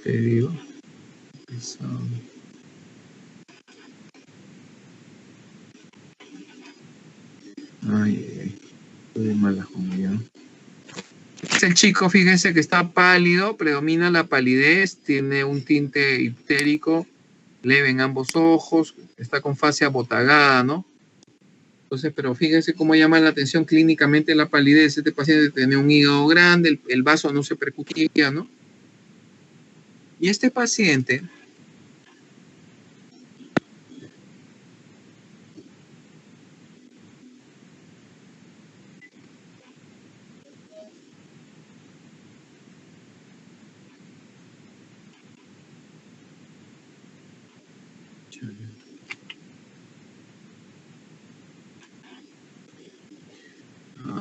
te digo. Eso. Ay, estoy mala como yo. El chico, fíjense que está pálido, predomina la palidez, tiene un tinte ictérico leve en ambos ojos, está con fase abotagada, ¿no? Entonces, pero fíjense cómo llama la atención clínicamente la palidez. Este paciente tiene un hígado grande, el vaso no se percutía, ¿no? Y este paciente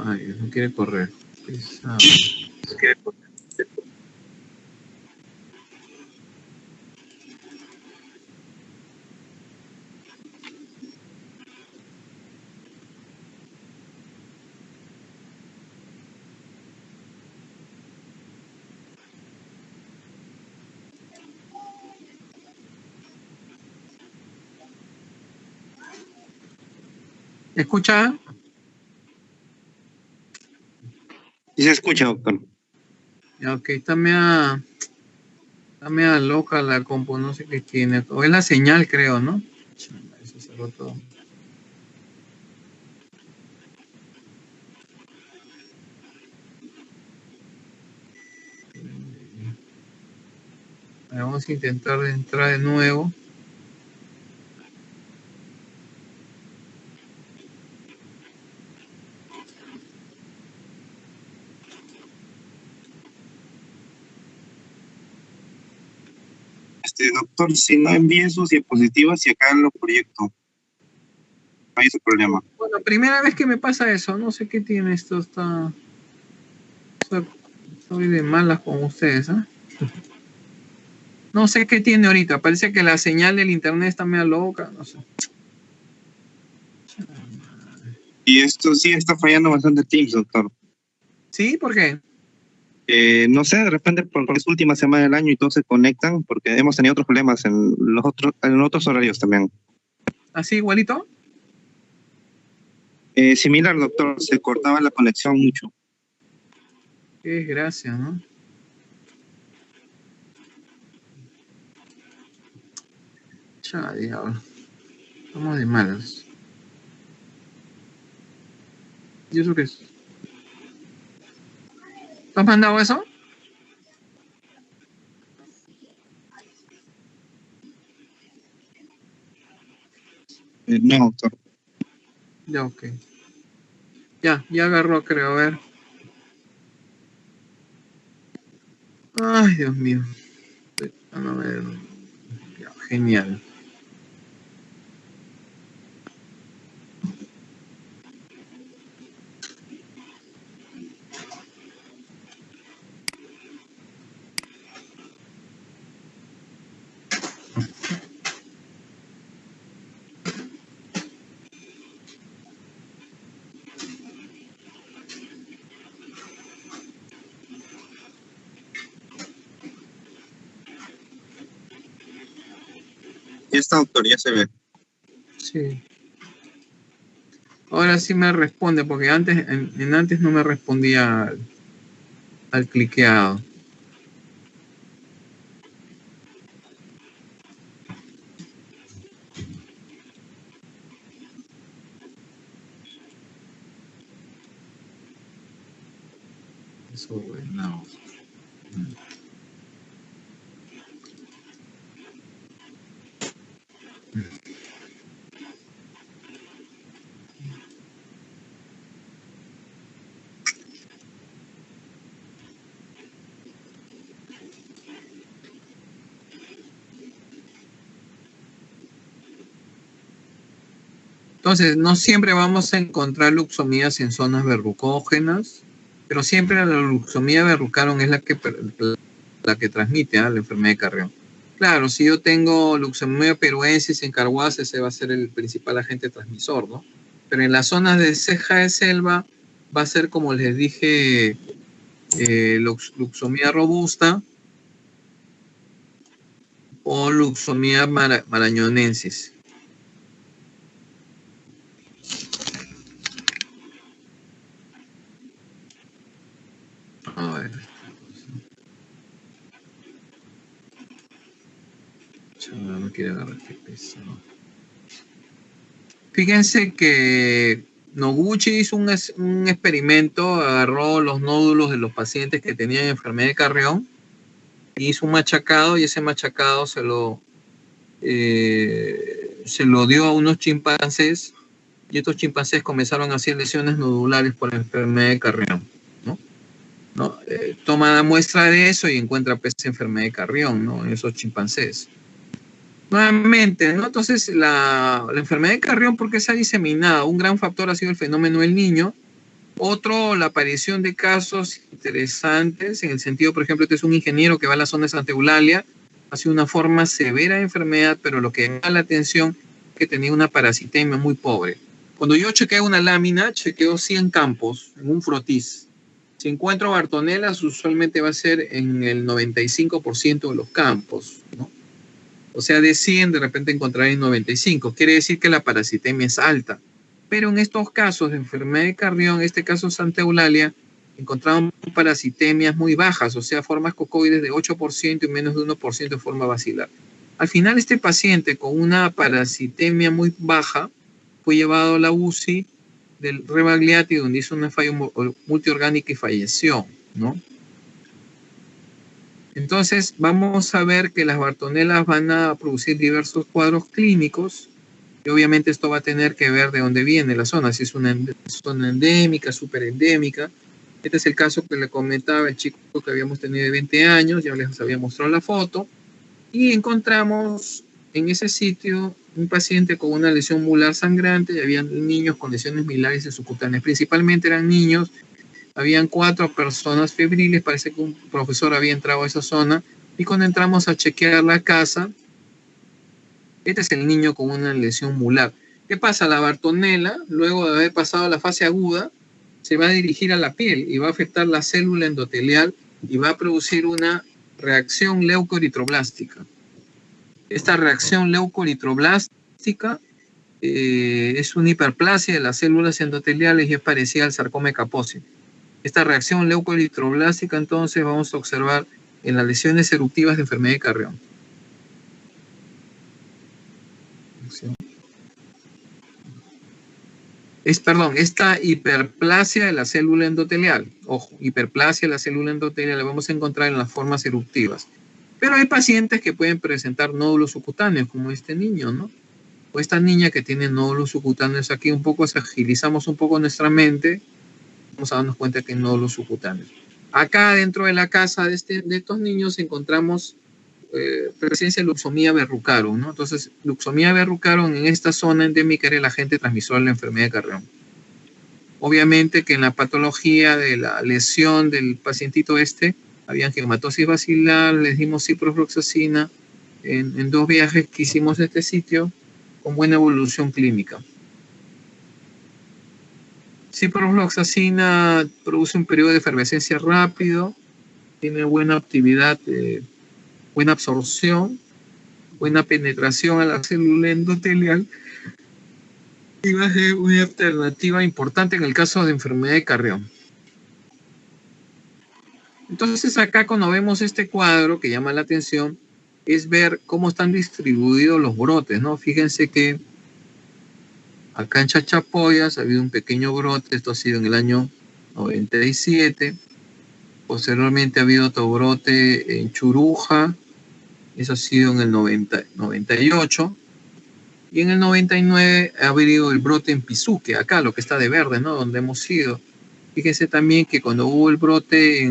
ay, no quiere correr. Pesado. No quiere correr. ¿Escucha? Sí se escucha, doctor. Ya, ok, está media loca la compu, no sé qué tiene. O es la señal, creo, ¿no? Eso cerró todo. Vamos a intentar entrar de nuevo. Doctor, si no envíe sus diapositivas y acá lo proyecto. No hay ese problema. Bueno, primera vez que me pasa eso, no sé qué tiene esto, está... Soy de malas con ustedes, ¿eh? No sé qué tiene ahorita, parece que la señal del internet está media loca, no sé. Y esto sí está fallando bastante Teams, doctor. ¿Sí? ¿Por qué? No sé, de repente porque es última semana del año y todos se conectan, porque hemos tenido otros problemas en otros horarios también. ¿Así igualito? Similar, doctor, se cortaba la conexión mucho. Qué desgracia, ¿no? Chá, diablo. Estamos de malas. ¿Y eso qué es? ¿Te has mandado eso? No, doctor. Ya, ok. Ya agarró, creo, a ver. Ay, Dios mío. A ver. Ya, genial. Ya está, doctor, ya se ve. Sí. Ahora sí me responde, porque antes, antes no me respondía al cliqueado. Eso, no. Entonces, no siempre vamos a encontrar luxomías en zonas verrucógenas, pero siempre la luxomía verrucarum es la que transmite la enfermedad de Carrión. Claro, si yo tengo luxemia peruensis en Carhuaz, ese va a ser el principal agente transmisor, ¿no? Pero en las zonas de ceja de selva va a ser, como les dije, luxomía robusta, luxomía marañonensis. A ver. No quiero agarrar este peso. Fíjense que Noguchi hizo un experimento, agarró los nódulos de los pacientes que tenían enfermedad de Carrión, hizo un machacado y ese machacado se lo dio a unos chimpancés y estos chimpancés comenzaron a hacer lesiones nodulares por la enfermedad de Carrión. Toma la muestra de eso y encuentra pues, enfermedad de Carrión, ¿no? En esos chimpancés. Nuevamente, ¿no? Entonces, la enfermedad de Carrión, ¿por qué se ha diseminado? Un gran factor ha sido el fenómeno del niño. Otro, la aparición de casos interesantes, en el sentido, por ejemplo, este es un ingeniero que va a la zona de Santa Eulalia, ha sido una forma severa de enfermedad, pero lo que llama la atención es que tenía una parasitemia muy pobre. Cuando yo chequeo una lámina, chequeo 100 campos en un frotis. Si encuentro Bartonelas, usualmente va a ser en el 95% de los campos, ¿no? O sea, de 100 de repente encontraré 95. Quiere decir que la parasitemia es alta. Pero en estos casos de enfermedad de Carrión, en este caso Santa Eulalia, encontramos parasitemias muy bajas, o sea, formas cocoides de 8% y menos de 1% de forma basilar. Al final, este paciente con una parasitemia muy baja fue llevado a la UCI del Rebagliati, donde hizo una falla multiorgánica y falleció, ¿no? Entonces, vamos a ver que las Bartonelas van a producir diversos cuadros clínicos y obviamente esto va a tener que ver de dónde viene la zona, si es una zona endémica, superendémica. Este es el caso que le comentaba el chico que habíamos tenido de 20 años, ya les había mostrado la foto, y encontramos en ese sitio un paciente con una lesión mular sangrante y había niños con lesiones milares y subcutáneas, principalmente eran niños. Habían 4 personas febriles, parece que un profesor había entrado a esa zona, y cuando entramos a chequear la casa, este es el niño con una lesión mular. ¿Qué pasa? La Bartonella, luego de haber pasado la fase aguda, se va a dirigir a la piel y va a afectar la célula endotelial y va a producir una reacción leucoeritroblástica. Esta reacción leucoeritroblástica es una hiperplasia de las células endoteliales y es parecida al sarcoma de Kaposi. Esta reacción leucoeritroblástica entonces vamos a observar en las lesiones eruptivas de enfermedad de Carrión. Esta hiperplasia de la célula endotelial, ojo, hiperplasia de la célula endotelial la vamos a encontrar en las formas eruptivas. Pero hay pacientes que pueden presentar nódulos subcutáneos, como este niño, ¿no? O esta niña que tiene nódulos subcutáneos. Aquí un poco, si agilizamos un poco nuestra mente, vamos a darnos cuenta que hay nódulos subcutáneos. Acá dentro de la casa de estos niños encontramos presencia de luxomía verrucarum, ¿no? Entonces, luxomía verrucarum en esta zona endémica era el agente transmisor de la enfermedad de Carrión. Obviamente que en la patología de la lesión del pacientito había angiomatosis basilar, les dimos ciprofloxacina en 2 viajes que hicimos a este sitio con buena evolución clínica. Ciprofloxacina produce un periodo de efervescencia rápido, tiene buena actividad, buena absorción, buena penetración a la célula endotelial y va a ser una alternativa importante en el caso de enfermedad de Carrión. Entonces acá cuando vemos este cuadro que llama la atención es ver cómo están distribuidos los brotes, ¿no? Fíjense que acá en Chachapoyas ha habido un pequeño brote, esto ha sido en el año 97. Posteriormente ha habido otro brote en Churuja, eso ha sido en el 98. Y en el 99 ha habido el brote en Pizuque, acá lo que está de verde, ¿no? Donde hemos ido. Fíjense también que cuando hubo el brote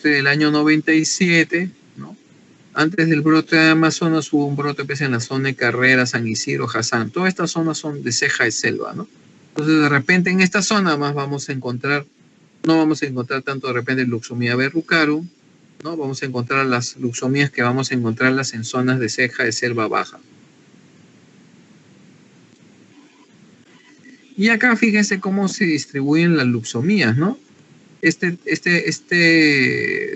del año 97, ¿no? Antes del brote de Amazonas hubo un brote en la zona de Carrera, San Isidro, Hassan. Todas estas zonas son de ceja de selva, ¿no? Entonces de repente en esta zona más vamos a encontrar, no vamos a encontrar tanto de repente luxomía verrucarum, ¿no? Vamos a encontrar las luxomías que vamos a encontrarlas en zonas de ceja de selva baja. Y acá fíjense cómo se distribuyen las luxomías, ¿no? Este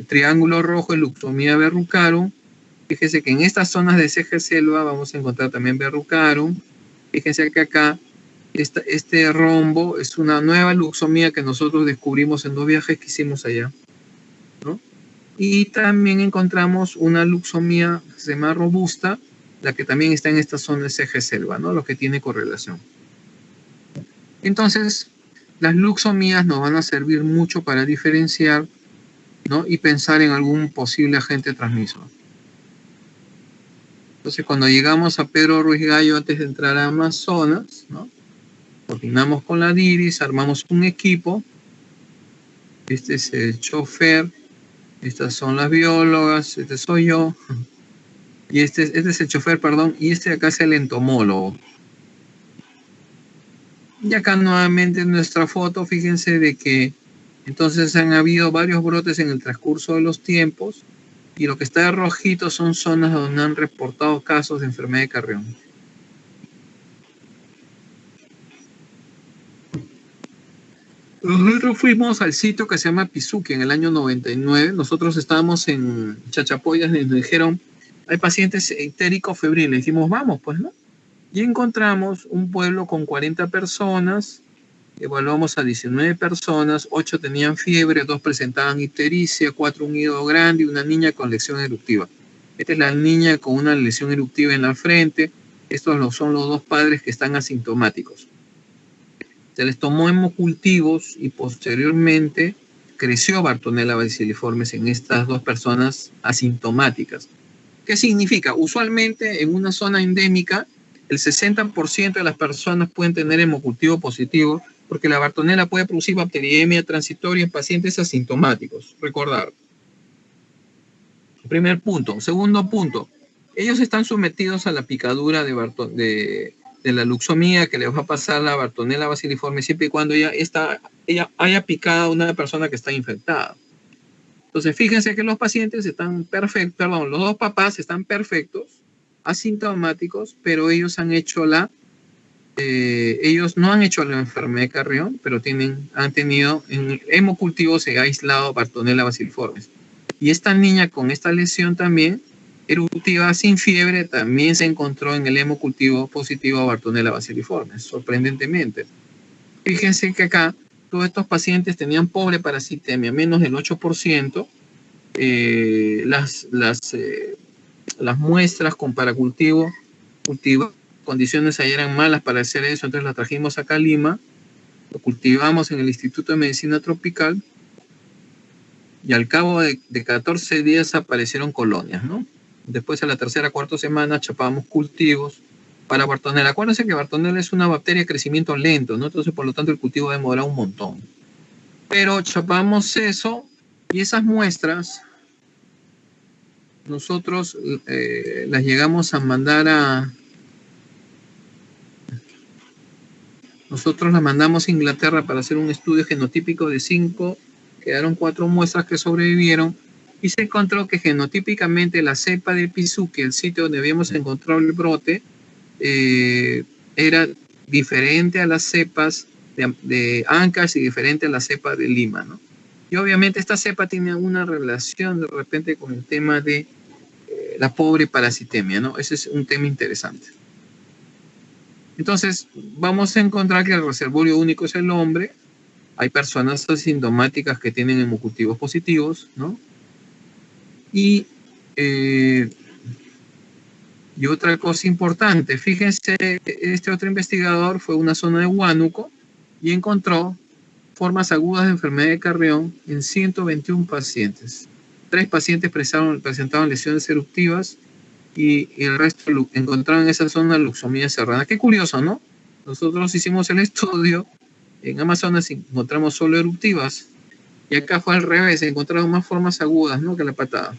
triángulo rojo es luxomía verrucarum, Fíjense que en estas zonas de CG selva vamos a encontrar también verrucarum. Fíjense que acá este rombo es una nueva luxomía que nosotros descubrimos en 2 viajes que hicimos allá, ¿no? Y también encontramos una luxomía que se llama robusta, la que también está en esta zona de CG selva, ¿no? Lo que tiene correlación. Entonces, las luxomías nos van a servir mucho para diferenciar, ¿no? Y pensar en algún posible agente transmisor. Entonces, cuando llegamos a Pedro Ruiz Gallo, antes de entrar a Amazonas, ¿no? Coordinamos con la DIRIS, armamos un equipo. Este es el chofer, estas son las biólogas, este soy yo, y este es el chofer, perdón, y este de acá es el entomólogo. Y acá nuevamente en nuestra foto, fíjense de que entonces han habido varios brotes en el transcurso de los tiempos, y lo que está de rojito son zonas donde han reportado casos de enfermedad de Carrión. Nosotros fuimos al sitio que se llama Pisuque en el año 99. Nosotros estábamos en Chachapoyas y nos dijeron, hay pacientes ictéricos febriles. Dijimos, vamos, pues, ¿no? Y encontramos un pueblo con 40 personas, evaluamos a 19 personas, 8 tenían fiebre, 2 presentaban ictericia, 4 un hígado grande y una niña con lesión eruptiva. Esta es la niña con una lesión eruptiva en la frente. Estos son los 2 padres que están asintomáticos. Se les tomó hemocultivos y posteriormente creció Bartonella bacilliformes en estas 2 personas asintomáticas. ¿Qué significa? Usualmente en una zona endémica el 60% de las personas pueden tener hemocultivo positivo porque la Bartonella puede producir bacteriemia transitoria en pacientes asintomáticos. Recordar. Primer punto. Segundo punto. Ellos están sometidos a la picadura de la luxomía que les va a pasar la Bartonella bacilliforme siempre y cuando ella haya picado a una persona que está infectada. Entonces, fíjense que los pacientes están perfectos, perdón, los 2 papás están perfectos, asintomáticos, pero ellos han hecho ellos no han hecho la enfermedad de Carrión, pero han tenido en hemocultivos se ha aislado Bartonella bacilliformes. Y esta niña con esta lesión también eruptiva sin fiebre también se encontró en el hemocultivo positivo a Bartonella bacilliformes, sorprendentemente. Fíjense que acá todos estos pacientes tenían pobre parasitemia, menos del 8%. Las muestras con paracultivo, condiciones ahí eran malas para hacer eso, entonces las trajimos acá a Lima, lo cultivamos en el Instituto de Medicina Tropical y al cabo de 14 días aparecieron colonias, ¿no? Después a la tercera, cuarta semana chapamos cultivos para Bartonella. Acuérdense que Bartonella es una bacteria de crecimiento lento, ¿no? Entonces, por lo tanto, el cultivo demora un montón. Pero chapamos eso y esas muestras nosotros las llegamos a mandar nosotros las mandamos a Inglaterra para hacer un estudio genotípico de 5, quedaron 4 muestras que sobrevivieron y se encontró que genotípicamente la cepa de Pisuque, el sitio donde habíamos encontrado el brote, era diferente a las cepas de Ancash y diferente a la cepa de Lima, ¿no? Y obviamente esta cepa tiene una relación de repente con el tema de la pobre parasitemia, ¿no? Ese es un tema interesante. Entonces, vamos a encontrar que el reservorio único es el hombre. Hay personas asintomáticas que tienen hemocultivos positivos, ¿no? Y otra cosa importante, fíjense, este otro investigador fue a una zona de Huánuco y encontró formas agudas de enfermedad de Carrión en 121 pacientes. 3 pacientes presentaban lesiones eruptivas y el resto encontraron en esa zona luxomía serrana. Qué curioso, ¿no? Nosotros hicimos el estudio, en Amazonas encontramos solo eruptivas y acá fue al revés, encontraron más formas agudas, ¿no? Que la patada.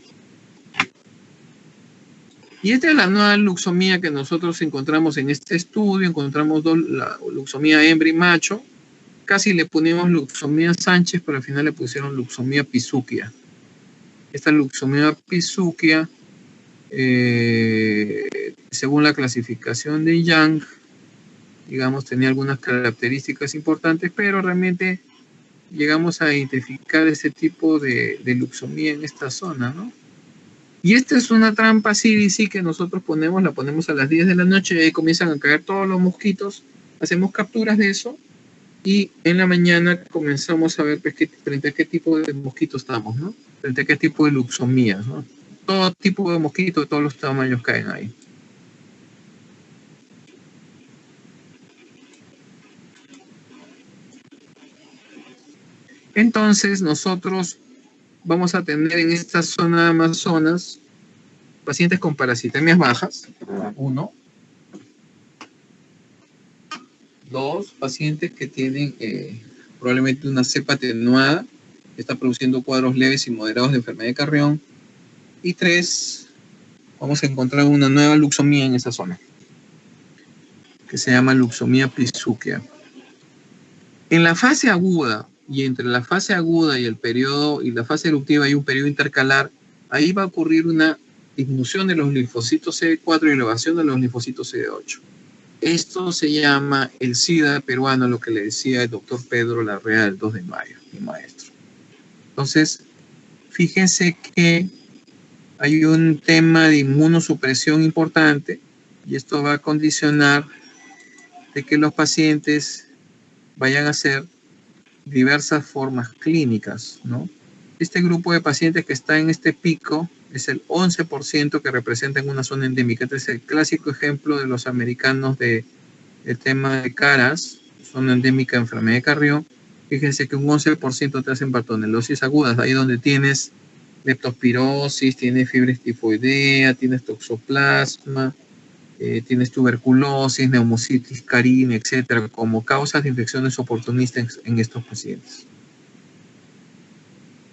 Y esta es la nueva luxomía que nosotros encontramos en este estudio. Encontramos la luxomía hembra y macho. Casi le ponemos luxomía Sánchez, pero al final le pusieron luxomía pisuquia. Esta luxomía pisuquia, según la clasificación de Young, digamos, tenía algunas características importantes, pero realmente llegamos a identificar ese tipo de luxomía en esta zona, ¿no? Y esta es una trampa CDC que nosotros la ponemos a las 10 de la noche y ahí comienzan a caer todos los mosquitos. Hacemos capturas de eso y en la mañana comenzamos a ver pues, frente a qué tipo de mosquitos estamos, ¿no? Frente a qué tipo de luxomías, ¿no? Todo tipo de mosquitos de todos los tamaños caen ahí. Entonces nosotros vamos a tener en esta zona de Amazonas pacientes con parasitemias bajas, 1. 2, pacientes que tienen probablemente una cepa atenuada, que está produciendo cuadros leves y moderados de enfermedad de Carrión. Y 3, vamos a encontrar una nueva luxomía en esa zona, que se llama luxomía pisúquea. En la fase aguda, y entre la fase aguda y el periodo, y la fase eruptiva hay un periodo intercalar, ahí va a ocurrir una disminución de los linfocitos CD4 y elevación de los linfocitos CD8. Esto se llama el SIDA peruano, lo que le decía el doctor Pedro Larrea el 2 de mayo, mi maestro. Entonces, fíjense que hay un tema de inmunosupresión importante y esto va a condicionar de que los pacientes vayan a hacer diversas formas clínicas, ¿no? Este grupo de pacientes que está en este pico es el 11% que representa en una zona endémica. Este es el clásico ejemplo de los americanos del tema de caras, zona endémica de enfermedad de Carrión. Fíjense que un 11% te hacen bartonelosis agudas, ahí donde tienes leptospirosis, tienes fiebre tifoidea, tienes toxoplasma, tienes tuberculosis, neumocitis carina, etcétera, como causas de infecciones oportunistas en estos pacientes.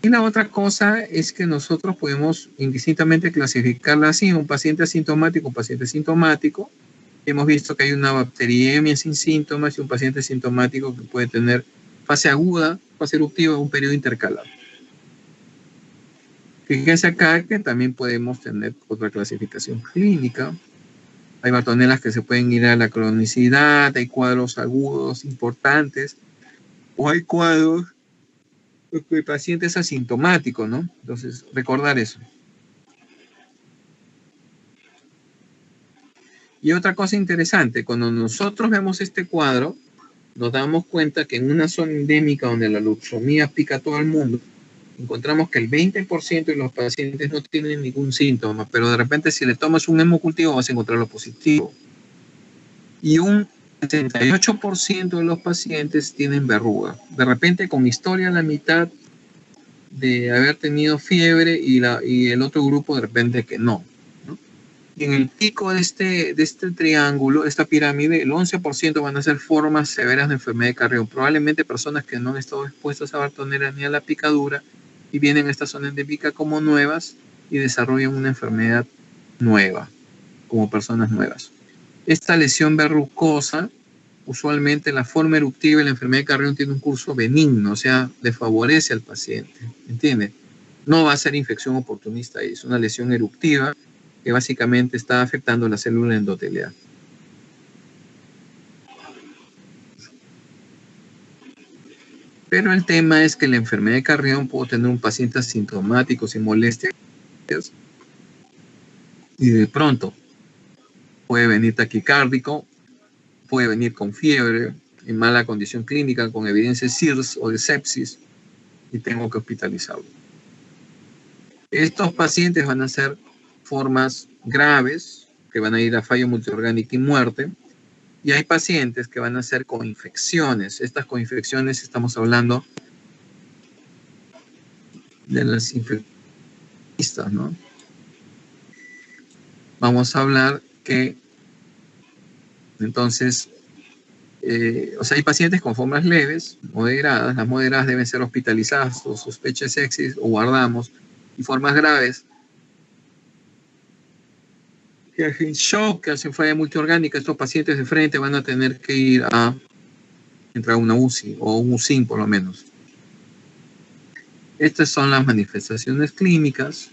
Y la otra cosa es que nosotros podemos indistintamente clasificarla así, un paciente asintomático, un paciente sintomático. Hemos visto que hay una bacteriemia sin síntomas y un paciente sintomático que puede tener fase aguda, fase eruptiva, un periodo intercalar. Fíjense acá que también podemos tener otra clasificación clínica. Hay bartonelas que se pueden ir a la cronicidad, hay cuadros agudos importantes, o hay cuadros de pacientes asintomáticos, ¿no? Entonces, recordar eso. Y otra cosa interesante, cuando nosotros vemos este cuadro, nos damos cuenta que en una zona endémica donde la luxomía pica a todo el mundo, encontramos que el 20% de los pacientes no tienen ningún síntoma, pero de repente si le tomas un hemocultivo vas a encontrar lo positivo. Y un 78% de los pacientes tienen verruga. De repente con historia la mitad de haber tenido fiebre y el otro grupo de repente que no. Y en el pico de este triángulo, esta pirámide, el 11% van a ser formas severas de enfermedad de Carrión. Probablemente personas que no han estado expuestas a bartonera ni a la picadura y vienen a esta zona endémica como nuevas y desarrollan una enfermedad nueva, como personas nuevas. Esta lesión verrucosa, usualmente la forma eruptiva de la enfermedad de Carrión tiene un curso benigno, o sea, le favorece al paciente, ¿entiende? No va a ser infección oportunista, es una lesión eruptiva que básicamente está afectando la célula endotelial. Pero el tema es que la enfermedad de Carrión puede tener un paciente asintomático sin molestias y de pronto puede venir taquicárdico, puede venir con fiebre, en mala condición clínica, con evidencia de SIRS o de sepsis y tengo que hospitalizarlo. Estos pacientes van a ser formas graves, que van a ir a fallo multiorgánico y muerte, y hay pacientes que van a ser con infecciones. Estas coinfecciones estamos hablando de las infeccionistas, ¿no? Vamos a hablar que entonces, o sea, hay pacientes con formas leves, moderadas. Las moderadas deben ser hospitalizadas o sospecha de sepsis o guardamos, y formas graves que hacen shock, que hacen falla multiorgánica. Estos pacientes de frente van a tener que ir a entrar a una UCI o un UCIN por lo menos. Estas son las manifestaciones clínicas.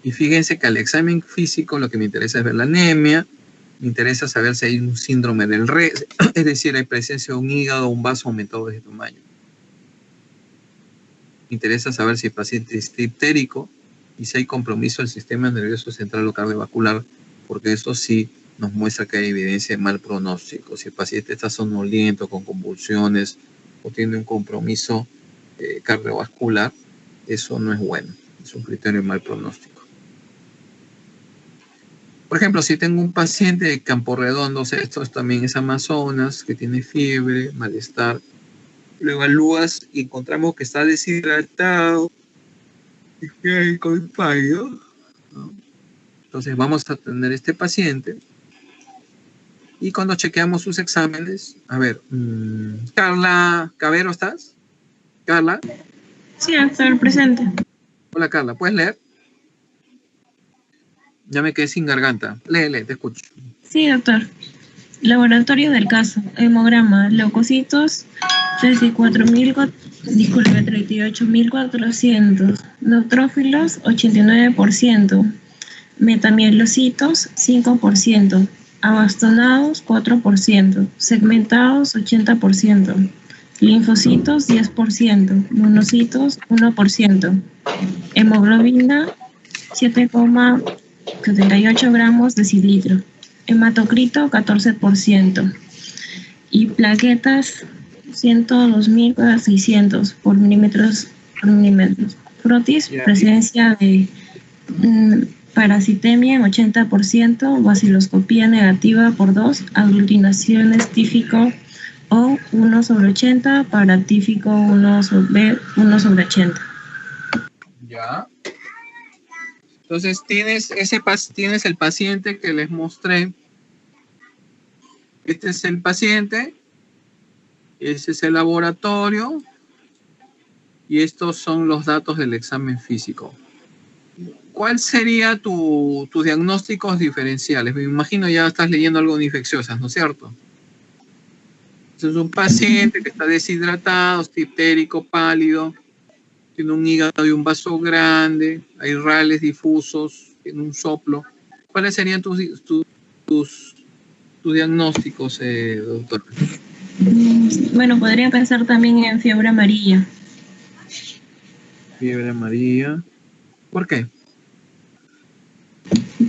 Y fíjense que al examen físico lo que me interesa es ver la anemia, me interesa saber si hay un síndrome del RES, es decir, hay presencia de un hígado o un vaso aumentado de tamaño. Me interesa saber si el paciente es diptérico, y si hay compromiso del sistema nervioso central o cardiovascular, porque esto sí nos muestra que hay evidencia de mal pronóstico. Si el paciente está somnoliento, con convulsiones o tiene un compromiso cardiovascular, eso no es bueno, es un criterio de mal pronóstico. Por ejemplo, si tengo un paciente de Campo Redondo, esto también es Amazonas, que tiene fiebre, malestar, lo evalúas y encontramos que está deshidratado y que hay con pálido, ¿no? Entonces vamos a atender a este paciente y cuando chequeamos sus exámenes, a ver, Carla Cabero, ¿estás? Carla. Sí, doctor, presente. Hola Carla, ¿puedes leer? Ya me quedé sin garganta. Lee, te escucho. Sí, doctor. Laboratorio del caso. Hemograma. Leucocitos 38.400. Neutrófilos 89%. Metamielocitos 5%. Abastonados 4%. Segmentados 80%. Linfocitos 10%. Monocitos 1%. Hemoglobina 7,78 gramos decilitro. Hematocrito 14%. Y plaquetas 102.600 por milímetros. Frotis, presencia de parasitemia en 80%, baciloscopía negativa por 2, aglutinaciones tífico O 1/80, paratífico 1/80. Ya. Entonces tienes el paciente que les mostré. Este es el paciente. Ese es el laboratorio. Y estos son los datos del examen físico. ¿Cuál sería tus diagnósticos diferenciales? Me imagino ya estás leyendo algo de infecciosas, ¿no es cierto? Es un paciente que está deshidratado, diptérico, pálido, tiene un hígado y un vaso grande, hay rales difusos, tiene un soplo. ¿Cuáles serían tus diagnósticos, doctor? Bueno, podría pensar también en fiebre amarilla. Fiebre amarilla. ¿Por qué?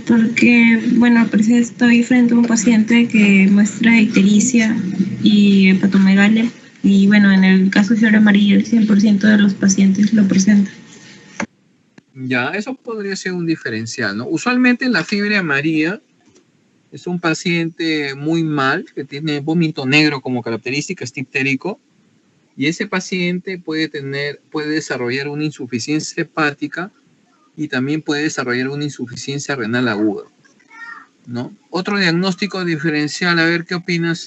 Porque, bueno, pues estoy frente a un paciente que muestra ictericia y hepatomegalia. Y bueno, en el caso de fiebre amarilla, el 100% de los pacientes lo presentan. Ya, eso podría ser un diferencial, ¿no? Usualmente la fiebre amarilla es un paciente muy mal, que tiene vómito negro como característica, es diptérico, y ese paciente puede desarrollar una insuficiencia hepática y también puede desarrollar una insuficiencia renal aguda, ¿no? Otro diagnóstico diferencial, a ver qué opinas,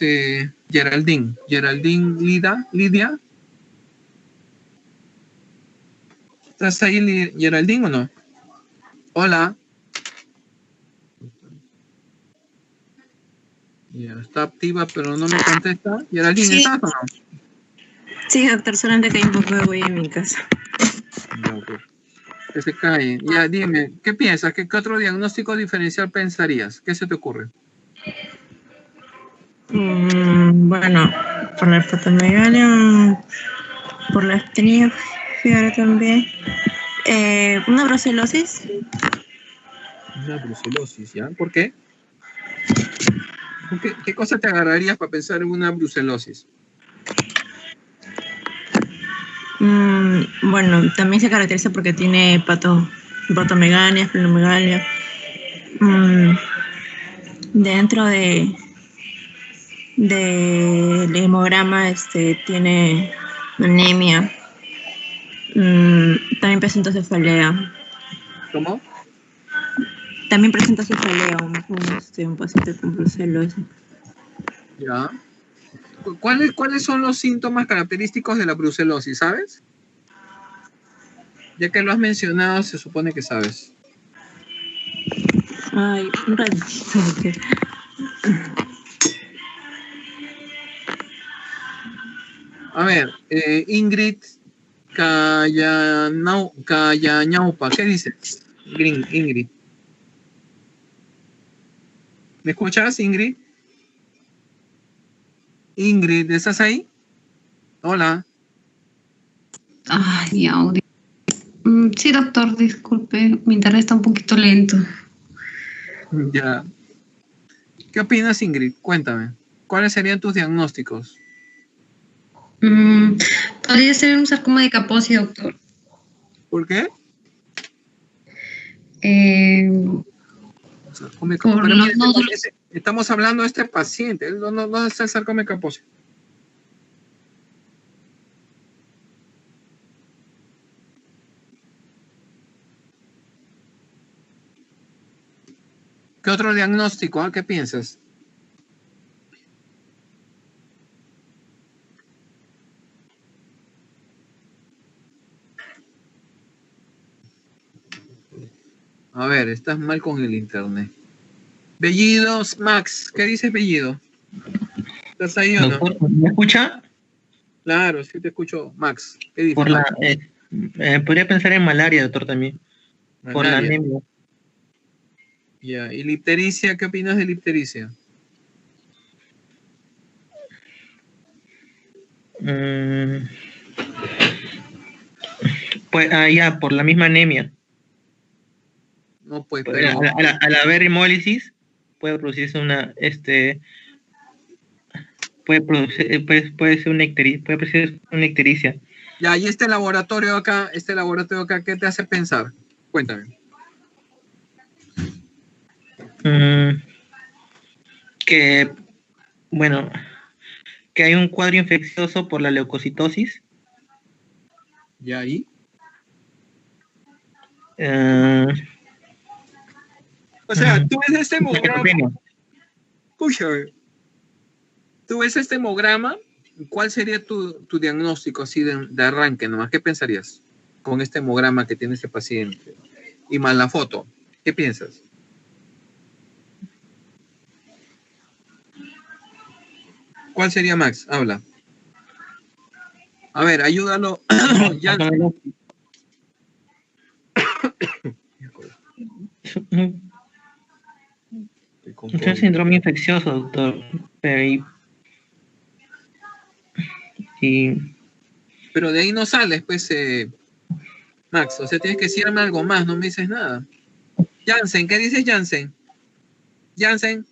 Geraldine. Geraldine Lidia. ¿Estás ahí, Geraldine, o no? Hola. Ya, está activa, pero no me contesta. Geraldine, Sí. ¿estás o no? Sí, doctor, solamente que hay un poco de huella en mi casa. Ya, pues, que se calle. Ya, dime, ¿qué piensas? ¿Qué otro diagnóstico diferencial pensarías? ¿Qué se te ocurre? Bueno, por la hepatomegalia, por la astenia fiebre también. Una brucelosis. Una brucelosis, ¿ya? ¿Por qué? ¿Qué cosa te agarrarías para pensar en una brucelosis? Bueno, también se caracteriza porque tiene hepatomegalia, esplenomegalia. Dentro del hemograma tiene anemia. También presenta cefalea. ¿Cómo? También presenta cefalea, un paciente con brucelosis. Ya. ¿Cuáles son los síntomas característicos de la brucelosis, sabes? Ya que lo has mencionado, se supone que sabes. Ay, un ratito. A ver, Ingrid Callañaupa, ¿qué dices? Ingrid. ¿Me escuchas, Ingrid? Ingrid, ¿estás ahí? Hola. Ay, mi audio. Sí, doctor, disculpe, mi internet está un poquito lento. Ya. ¿Qué opinas, Ingrid? Cuéntame. ¿Cuáles serían tus diagnósticos? Podría ser un sarcoma de Kaposi, doctor. ¿Por qué? Sarcoma de Kaposi. Por Pero los mira, nódulos. estamos hablando de este paciente. ¿Dónde está el sarcoma de Kaposi? ¿Qué otro diagnóstico? ¿Qué piensas? A ver, estás mal con el internet. Bellidos, Max, ¿qué dices Bellido? ¿Estás ahí o no? Doctor, ¿me escucha? Claro, sí te escucho, Max. ¿Qué dices? Por la, Max? podría pensar en malaria, doctor, también. Por la Malaria. anemia. Ya, ¿y liptericia? ¿Qué opinas de liptericia? Pues, ya, por la misma anemia. No, pues, Pues, pero... al haber hemólisis, puede producirse puede ser una ictericia. Ya, y este laboratorio acá, ¿qué te hace pensar? Cuéntame. Que, bueno, que hay un cuadro infeccioso por la leucocitosis. ¿Ya ahí? O sea, tú ves este hemograma. Escúchame. Tú ves este hemograma, ¿cuál sería tu diagnóstico así de arranque nomás? ¿Qué pensarías con este hemograma que tiene este paciente? Y más la foto. ¿Qué piensas? ¿Cuál sería, Max? Habla. A ver, ayúdalo. Es un síndrome infeccioso, doctor. Pero de ahí no sales, pues, Max. O sea, tienes que decirme algo más, no me dices nada. Jansen, ¿qué dices, Jansen? Jansen.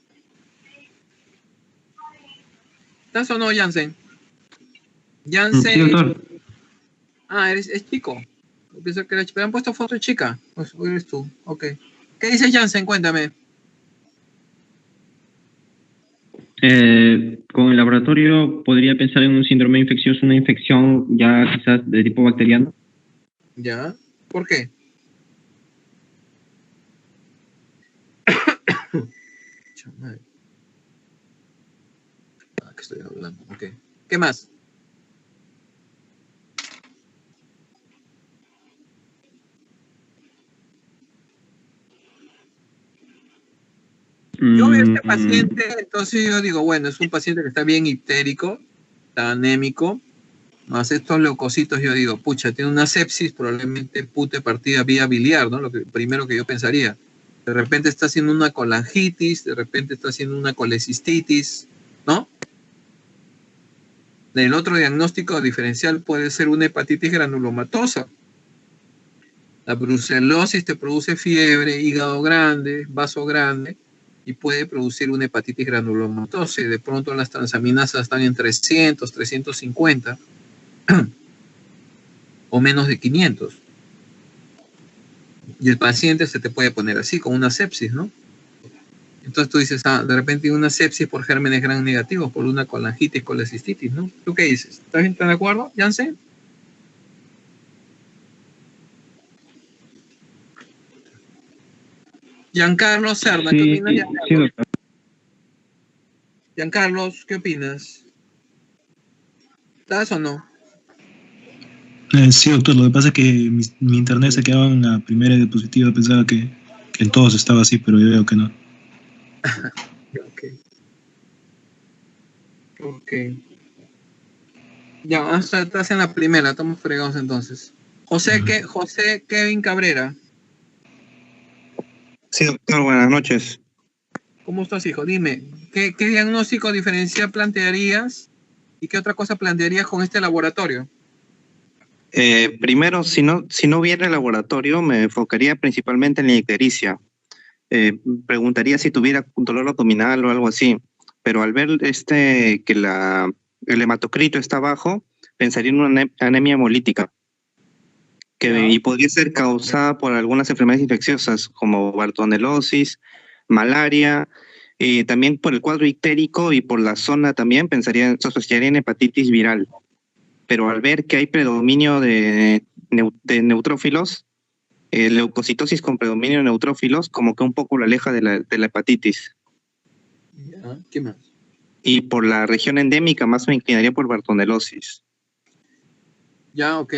¿Estás o no, Jansen? Jansen. Sí, doctor. Es chico. Pienso que ¿me han puesto foto de chica? Pues eres tú. Ok. ¿Qué dices, Jansen? Cuéntame. Con el laboratorio podría pensar en un síndrome infeccioso, una infección ya quizás de tipo bacteriano. ¿Ya? ¿Por qué? ¿Qué estoy hablando? Ok. ¿Qué más? Yo veo a este paciente, entonces yo digo, bueno, es un paciente que está bien ictérico, está anémico, más estos leucocitos, yo digo, pucha, tiene una sepsis, probablemente pute partida vía biliar, ¿no? Lo primero que yo pensaría. De repente está haciendo una colangitis, de repente está haciendo una colecistitis, ¿no? El otro diagnóstico diferencial puede ser una hepatitis granulomatosa. La brucelosis te produce fiebre, hígado grande, vaso grande, y puede producir una hepatitis granulomatosa. De pronto las transaminasas están en 300, 350 o menos de 500. Y el paciente se te puede poner así, con una sepsis, ¿no? Entonces tú dices, de repente una sepsis por gérmenes gram negativos, por una colangitis, colecistitis, ¿no? ¿Tú qué dices? ¿Estás de acuerdo, Jansen? Giancarlo Serna, ¿qué opinas, Giancarlo? Sí, doctor. Giancarlos, ¿qué opinas? ¿Estás o no? Sí, doctor, lo que pasa es que mi internet se quedaba en la primera diapositiva, pensaba que en todos estaba así, pero yo veo que no. Ok. Ya, estás en la primera, estamos fregados entonces. José Kevin Cabrera. Sí, doctor, buenas noches. ¿Cómo estás, hijo? Dime, ¿qué diagnóstico diferencial plantearías y qué otra cosa plantearías con este laboratorio? Primero, si no hubiera laboratorio, me enfocaría principalmente en la ictericia. Preguntaría si tuviera un dolor abdominal o algo así, pero al ver que el hematocrito está bajo, pensaría en una anemia hemolítica, y podría ser causada por algunas enfermedades infecciosas como bartonelosis, malaria, y también por el cuadro ictérico y por la zona también sospecharía en hepatitis viral. Pero al ver que hay predominio de neutrófilos, leucocitosis con predominio de neutrófilos, como que un poco lo aleja de la hepatitis. Ya, ¿qué más? Y por la región endémica más me inclinaría por bartonelosis. Ya, ok.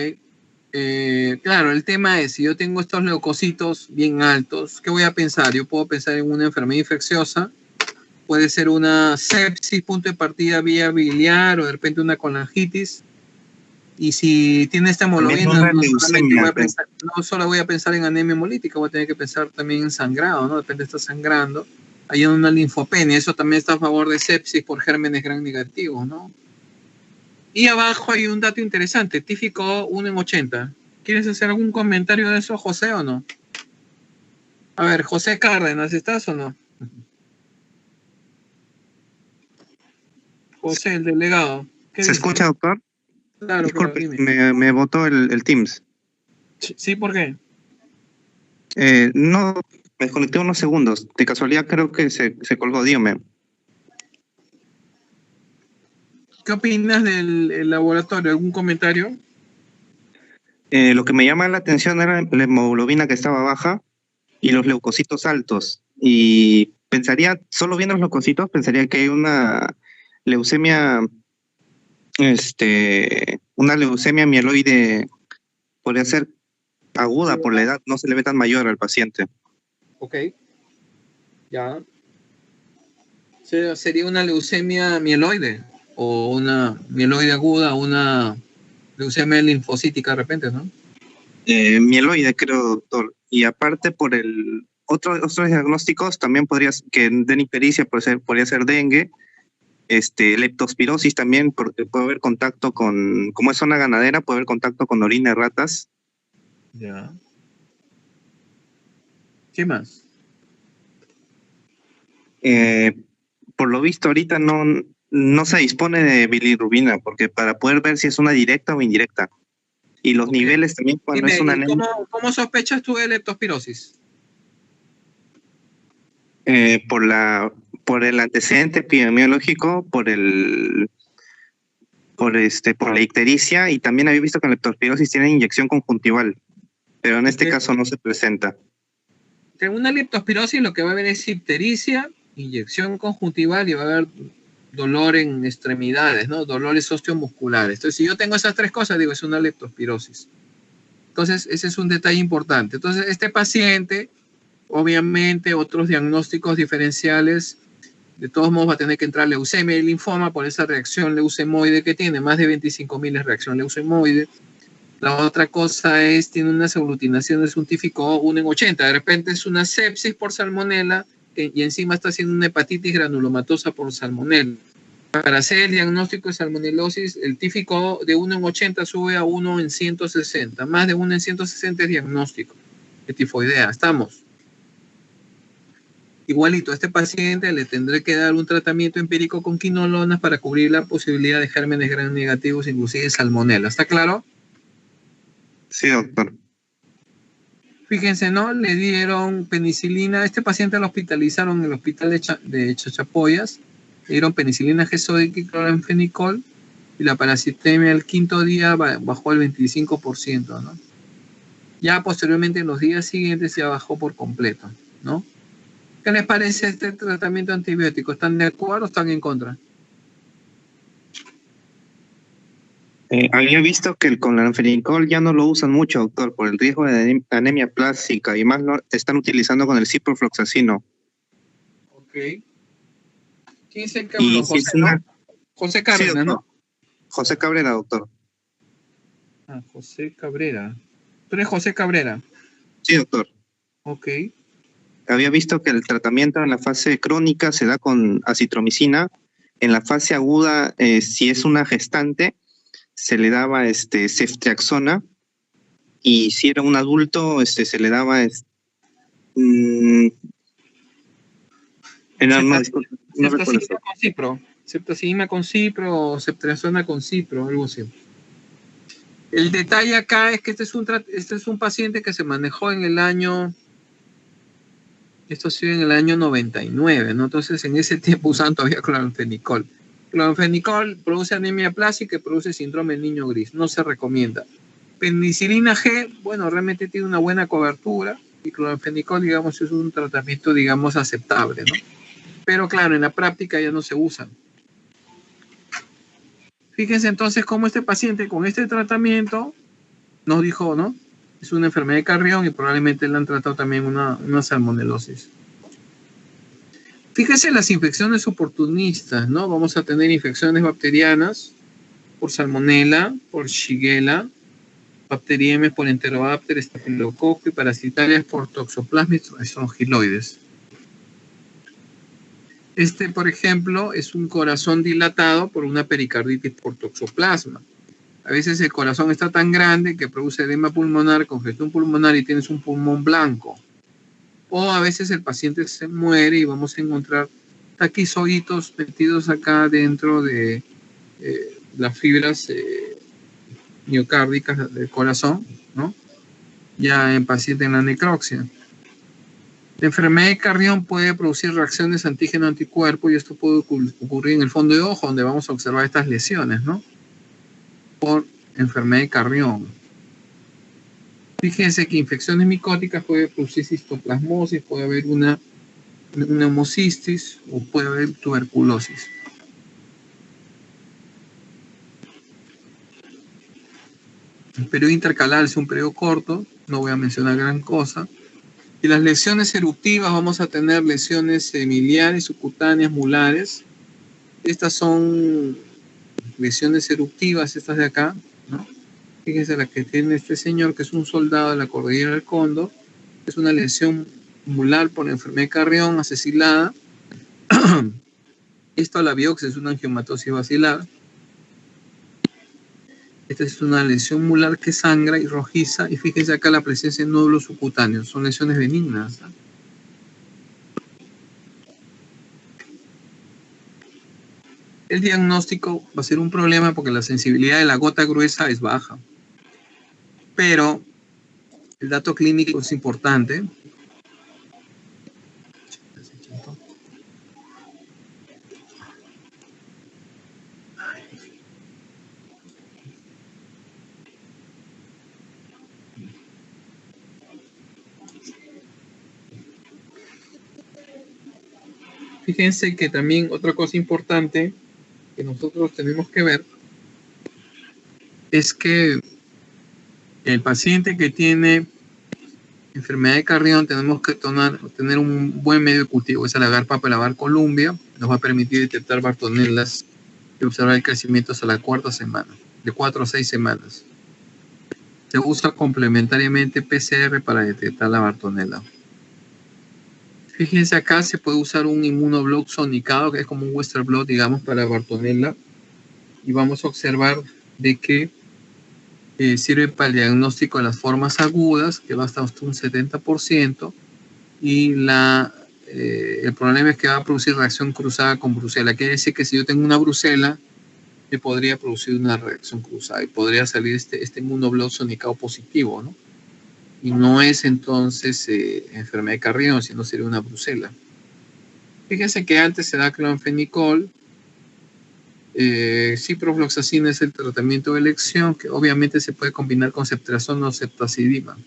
Claro, el tema es, si yo tengo estos leucocitos bien altos, ¿qué voy a pensar? Yo puedo pensar en una enfermedad infecciosa, puede ser una sepsis, punto de partida vía biliar, o de repente una colangitis. Y si tiene esta hemoglobina, no solo voy a pensar en anemia hemolítica, voy a tener que pensar también en sangrado, ¿no? De repente está sangrando. Hay una linfopenia, eso también está a favor de sepsis por gérmenes gram negativos, ¿no? Y abajo hay un dato interesante, típico 1 en 80. ¿Quieres hacer algún comentario de eso, José, o no? A ver, José Cárdenas, ¿estás o no? José, el delegado. ¿Se escucha, doctor? Claro, disculpe, claro, me botó el Teams. Sí, ¿por qué? No, me desconecté unos segundos. De casualidad creo que se colgó, dígame. ¿Qué opinas del laboratorio? ¿Algún comentario? Lo que me llama la atención era la hemoglobina que estaba baja y los leucocitos altos. Y pensaría, solo viendo los leucocitos, pensaría que hay una leucemia, una leucemia mieloide, podría ser aguda por la edad, no se le ve tan mayor al paciente. Ok. Ya. ¿Sería una leucemia mieloide? O una mieloide aguda, una leucemia linfocítica de repente, ¿no? Mieloide, creo, doctor. Y aparte por otros diagnósticos también que den ictericia podría ser dengue, leptospirosis también, porque puede haber contacto como es zona ganadera, puede haber contacto con orina de ratas. Ya. ¿Qué más? Por lo visto ahorita no se dispone de bilirrubina, porque para poder ver si es una directa o indirecta. Y los niveles también cuando es una anemia. ¿Cómo sospechas tú de leptospirosis? Por el antecedente epidemiológico, por la ictericia, y también había visto que la leptospirosis tiene inyección conjuntival, pero en este caso no se presenta. En una leptospirosis lo que va a haber es ictericia, inyección conjuntival y va a haber dolor en extremidades, ¿no? Dolores osteomusculares. Entonces, si yo tengo esas tres cosas, digo, es una leptospirosis. Entonces, ese es un detalle importante. Entonces, este paciente, obviamente, otros diagnósticos diferenciales, de todos modos va a tener que entrar leucemia y linfoma por esa reacción leucemoide que tiene, más de 25.000 es reacción leucemoide. La otra cosa es, tiene unas aglutinaciones, un típico 1 en 80. De repente es una sepsis por salmonela y encima está haciendo una hepatitis granulomatosa por salmonela. Para hacer el diagnóstico de salmonelosis, el típico de 1 en 80 sube a 1 en 160. Más de 1 en 160 es diagnóstico de tifoidea. Estamos. Igualito, a este paciente le tendré que dar un tratamiento empírico con quinolonas para cubrir la posibilidad de gérmenes gram negativos, inclusive salmonela. ¿Está claro? Sí, doctor. Fíjense, ¿no? Le dieron penicilina. A este paciente lo hospitalizaron en el hospital de Chachapoyas. Le dieron penicilina G-sódica y cloranfenicol. Y la parasitemia el quinto día bajó al 25%, ¿no? Ya posteriormente en los días siguientes ya bajó por completo, ¿no? ¿Qué les parece este tratamiento antibiótico? ¿Están de acuerdo o están en contra? Había visto que el cloranfenicol ya no lo usan mucho, doctor, por el riesgo de anemia plástica, y más lo están utilizando con el ciprofloxacino. Ok. ¿Quién se encargó? José, ¿no? José Cárdenas, sí, ¿no? José Cabrera, doctor. Ah, José Cabrera. ¿Tú eres José Cabrera? Sí, doctor. Ok. Había visto que el tratamiento en la fase crónica se da con acitromicina. En la fase aguda, si es una gestante, se le daba ceftriaxona, y si era un adulto, se le daba no recuerdo. Ceftazidima con cipro. Ceftazidima con cipro o ceftriaxona con cipro, algo así. El detalle acá es que este es un paciente que se manejó en el año... Esto ha sido en el año 99, ¿no? Entonces, en ese tiempo usaban todavía cloranfenicol. Cloranfenicol produce anemia plástica y produce síndrome del niño gris. No se recomienda. Penicilina G, bueno, realmente tiene una buena cobertura. Y cloranfenicol, digamos, es un tratamiento, digamos, aceptable, ¿no? Pero claro, en la práctica ya no se usan. Fíjense entonces cómo este paciente con este tratamiento nos dijo, ¿no? Es una enfermedad de Carrión y probablemente le han tratado también una salmonelosis. Fíjense las infecciones oportunistas, ¿no? Vamos a tener infecciones bacterianas por salmonela, por shigella, bacteriemes por enterobacter, estafilococo y parasitarias por toxoplasma estrongiloides. Este, por ejemplo, es un corazón dilatado por una pericarditis por toxoplasma. A veces el corazón está tan grande que produce edema pulmonar, congestión pulmonar y tienes un pulmón blanco. O a veces el paciente se muere y vamos a encontrar taquizoitos metidos acá dentro de las fibras miocárdicas del corazón, ¿no? Ya en paciente en la necropsia. La enfermedad de Carrión puede producir reacciones antígeno-anticuerpo y esto puede ocurrir en el fondo de ojo, donde vamos a observar estas lesiones, ¿no? Por enfermedad de Carrión. Fíjense que infecciones micóticas puede producir cistoplasmosis, puede haber una neumocistis o puede haber tuberculosis. El periodo intercalar es un periodo corto, no voy a mencionar gran cosa. Y las lesiones eruptivas, vamos a tener lesiones miliares, subcutáneas, molares. Estas son lesiones eruptivas, estas de acá, ¿no? Fíjense la que tiene este señor, que es un soldado de la cordillera del Cóndor. Es una lesión mular por enfermedad de Carrión, acecilada. Esto a la biopsia es una angiomatosis basilar. Esta es una lesión mular que sangra y rojiza. Y fíjense acá la presencia de nódulos subcutáneos. Son lesiones benignas, ¿no? El diagnóstico va a ser un problema porque la sensibilidad de la gota gruesa es baja. Pero el dato clínico es importante. Fíjense que también otra cosa importante que nosotros tenemos que ver es que el paciente que tiene enfermedad de Carrión tenemos que tener un buen medio de cultivo. Esa lagar papelavar Columbia nos va a permitir detectar bartonelas y observar el crecimiento hasta la cuarta semana, de 4 a 6 semanas. Se usa complementariamente PCR para detectar la bartonela. Fíjense acá, se puede usar un inmunoblot sonicado, que es como un Western blot, digamos, para bartonela. Y vamos a observar de que sirve para el diagnóstico de las formas agudas, que va hasta un 70%. Y el problema es que va a producir reacción cruzada con brucela. Quiere decir que si yo tengo una brucela, me podría producir una reacción cruzada y podría salir este inmunoblot sonicado positivo, ¿no? Y no es entonces enfermedad de Carrión, sino sería una brucela. Fíjense que antes se da cloranfenicol, ciprofloxacina es el tratamiento de elección, que obviamente se puede combinar con ceftriaxona o ceftazidima.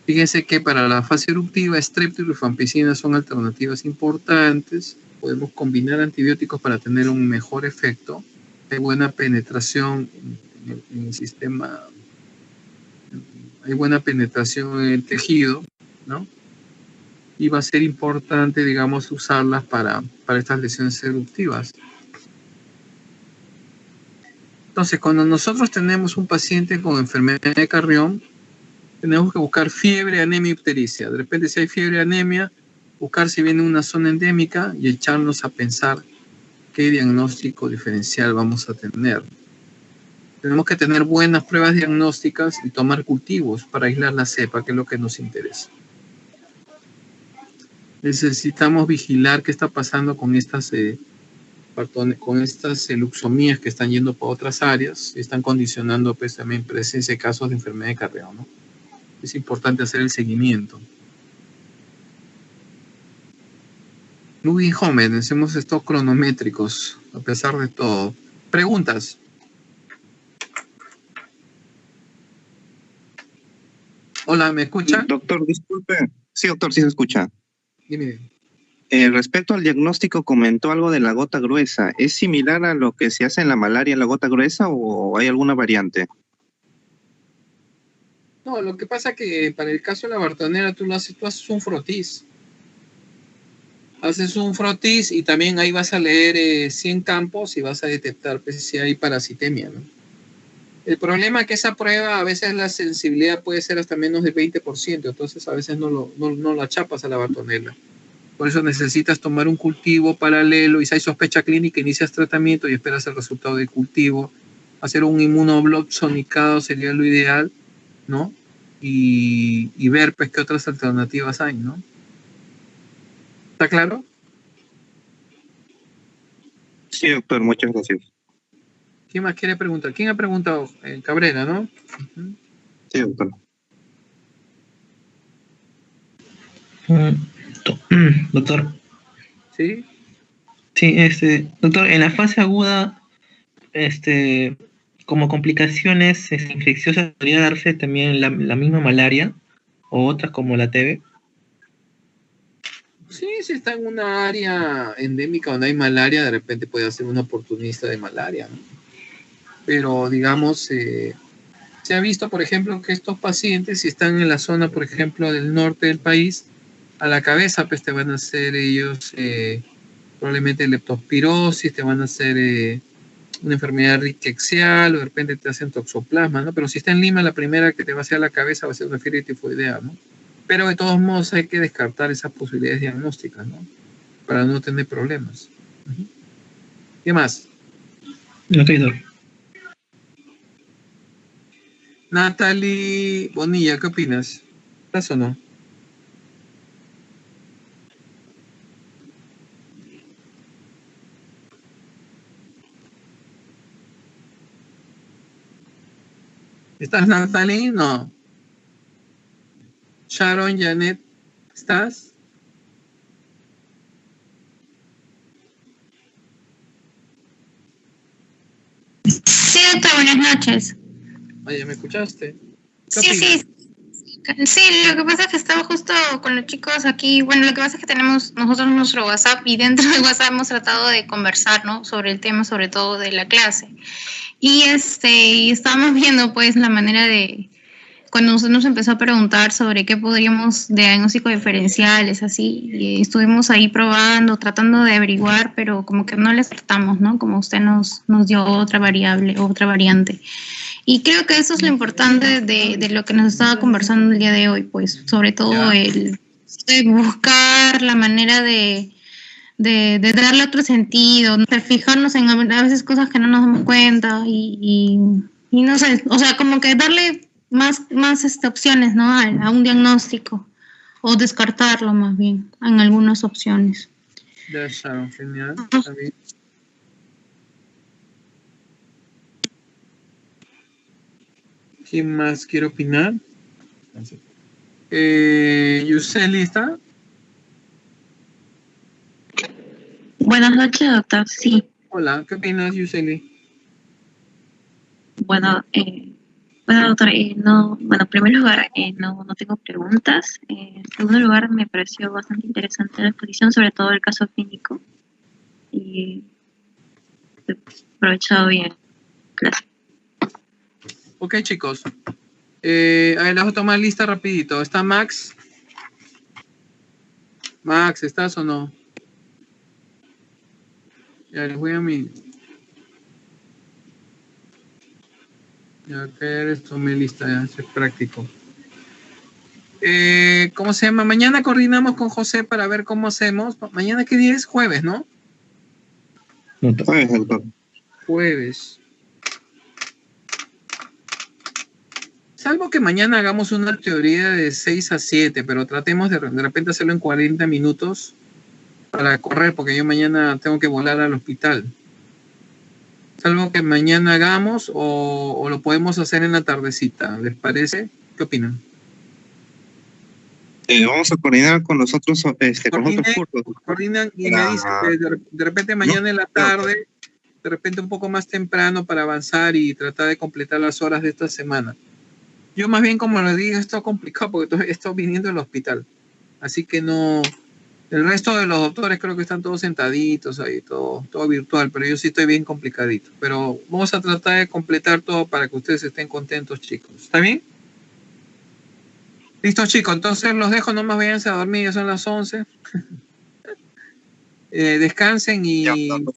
Fíjense que para la fase eruptiva, strepto y rifampicina son alternativas importantes. Podemos combinar antibióticos para tener un mejor efecto. Hay buena penetración en el sistema. Hay buena penetración en el tejido, ¿no? Y va a ser importante, digamos, usarlas para estas lesiones eruptivas. Entonces, cuando nosotros tenemos un paciente con enfermedad de Carrión, tenemos que buscar fiebre, anemia y ictericia. De repente, si hay fiebre, anemia, buscar si viene una zona endémica y echarnos a pensar qué diagnóstico diferencial vamos a tener. Tenemos que tener buenas pruebas diagnósticas y tomar cultivos para aislar la cepa, que es lo que nos interesa. Necesitamos vigilar qué está pasando con estas luxomías que están yendo por otras áreas y están condicionando pues, también presencia de casos de enfermedad de Carrión, ¿no? Es importante hacer el seguimiento. Muy jóvenes, hemos estado cronométricos, a pesar de todo. Preguntas. Hola, ¿me escucha? Doctor, disculpe. Sí, doctor, sí se escucha. Dime. Respecto al diagnóstico, comentó algo de la gota gruesa. ¿Es similar a lo que se hace en la malaria en la gota gruesa o hay alguna variante? No, lo que pasa es que para el caso de la bartonera tú haces un frotis. Haces un frotis y también ahí vas a leer 100 campos y vas a detectar pues, si hay parasitemia, ¿no? El problema es que esa prueba a veces la sensibilidad puede ser hasta menos del 20%, entonces a veces no la chapas a la bartonela. Por eso necesitas tomar un cultivo paralelo y si hay sospecha clínica inicias tratamiento y esperas el resultado del cultivo. Hacer un inmunoblot sonicado sería lo ideal, ¿no? Y ver pues qué otras alternativas hay, ¿no? ¿Está claro? Sí, doctor, muchas gracias. ¿Quién más quiere preguntar? ¿Quién ha preguntado? Cabrera, ¿no? Sí, doctor. Doctor. ¿Sí? Sí, doctor, en la fase aguda, como complicaciones infecciosas, ¿podría darse también la misma malaria o otras como la TB? Sí, si está en una área endémica donde hay malaria, de repente puede ser un oportunista de malaria, ¿no? Pero, digamos, se ha visto, por ejemplo, que estos pacientes, si están en la zona, por ejemplo, del norte del país, a la cabeza, pues te van a hacer ellos probablemente leptospirosis, te van a hacer una enfermedad rickettsial, o de repente te hacen toxoplasma, ¿no? Pero si está en Lima, la primera que te va a hacer a la cabeza va a ser una fiebre tifoidea, ¿no? Pero de todos modos hay que descartar esas posibilidades diagnósticas, ¿no? Para no tener problemas. ¿Qué más? Ok, doctor. Natalie Bonilla, ¿qué opinas? ¿Estás o no? ¿Estás, Natalie? No. Sharon, Janet, ¿estás? Sí, doctor, buenas noches. Oye, ¿me escuchaste? Sí. Sí, lo que pasa es que estaba justo con los chicos aquí. Bueno, lo que pasa es que tenemos nosotros nuestro WhatsApp y dentro del WhatsApp hemos tratado de conversar, ¿no? Sobre el tema, sobre todo de la clase. Y estábamos viendo, pues, la manera de... Cuando usted nos empezó a preguntar sobre qué podríamos de diagnóstico diferenciales, así, y estuvimos ahí probando, tratando de averiguar, pero como que no les tratamos, ¿no? Como usted nos dio otra variable, otra variante. Y creo que eso es lo importante de lo que nos estaba conversando el día de hoy, pues, sobre todo el buscar la manera de darle otro sentido, de fijarnos en a veces cosas que no nos damos cuenta y no sé, o sea, como que darle más opciones, ¿no? A un diagnóstico o descartarlo más bien en algunas opciones. Ya, Sharon, genial. Está bien. ¿Quién más quiere opinar? Yuseli, ¿está? Buenas noches, doctor. Sí. Hola, ¿qué opinas, Yuseli? Bueno, doctor, en primer lugar, no tengo preguntas. En segundo lugar, me pareció bastante interesante la exposición, sobre todo el caso clínico. Y he aprovechado bien. Gracias. Ok, chicos. A ver, las voy a tomar lista rapidito. ¿Está Max? Max, ¿estás o no? Ya les voy a mi... Ya que eres, tomé lista, ya, es práctico. ¿Cómo se llama? Mañana coordinamos con José para ver cómo hacemos. ¿Mañana qué día es? Jueves, ¿no? Jueves, doctor. Jueves. Salvo que mañana hagamos una teoría de 6 a 7, pero tratemos de repente hacerlo en 40 minutos para correr, porque yo mañana tengo que volar al hospital. Salvo que mañana hagamos o lo podemos hacer en la tardecita, ¿les parece? ¿Qué opinan? Vamos a coordinar con los otros, con otros cursos. Coordinan y me dicen que de repente mañana en la tarde, de repente un poco más temprano para avanzar y tratar de completar las horas de esta semana. Yo más bien, como les digo, esto es complicado porque he estado viniendo al hospital. Así que no... El resto de los doctores creo que están todos sentaditos ahí, todo virtual, pero yo sí estoy bien complicadito. Pero vamos a tratar de completar todo para que ustedes estén contentos, chicos. ¿Está bien? Listo, chicos. Entonces los dejo, no más váyanse a dormir, ya son las 11. Descansen y...